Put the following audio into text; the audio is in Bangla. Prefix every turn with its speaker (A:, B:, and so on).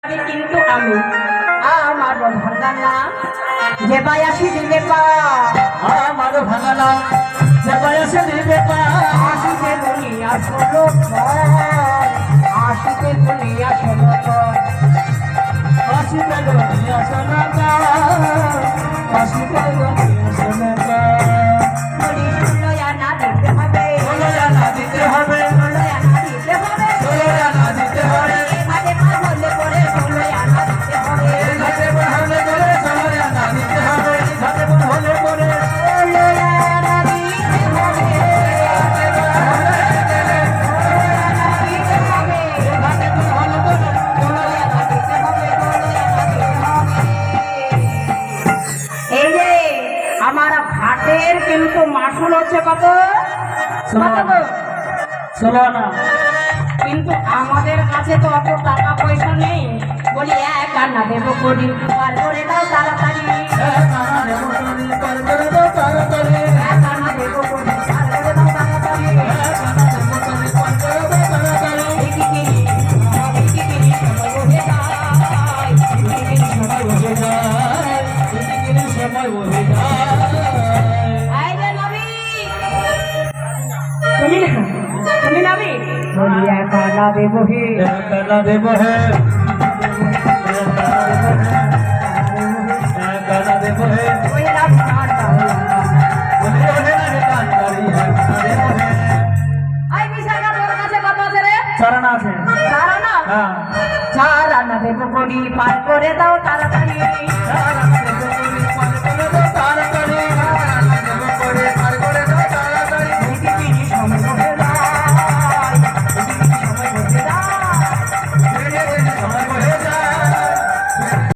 A: কিন্তু আমি আমার ভাঙানা যে বায়াসি দিবে পা
B: আমার ভাঙানা যে বয়সে দিবে পা
A: আশিকে দুনিয়া ষোলো আশিকে দুনিয়া ষোলো
B: আশিকে দুনিয়া সোনাকা আশিকে দুনিয়া সোনাকা
A: ষোলো আনা দিতে হবে
B: ষোলো আনা দিতে হবে
A: ষোলো আনা দিতে হবে
B: ষোলো আনা দিতে হবে
A: এখানে হলে পরে ষোলো আনা দিতে হবে
B: ঘাটে হলে করে ষোলো আনা দিতে হবে ঘাটে হলে করে
A: ষোলো আনা দিতে হবে এই যে আমার ঘাটের কিন্তু মাসুল হচ্ছে কত কত?
B: ষোলো আনা
A: কিন্তু আমাদের কাছে তো অত টাকা পয়সা নেই বলি এক আনা দেবো কোটি পার করে দাও তাড়াতাড়ি এক আনা দেবো কোটি পার করে দাও তাড়াতাড়ি এই কি কি? এই কি কি? সময় বলে যায়। এই যে নবী। তুমি নবী বলি এক আনা দেবো হে ওই রাত চার এই বিশাখা তোর কাছে কত আছে রে
B: চারানা আছে
A: চার আনা
B: হ্যাঁ
A: চার আনা দেবো কোটি পার করে দাও তাড়াতাড়ি
B: চারানা দেবো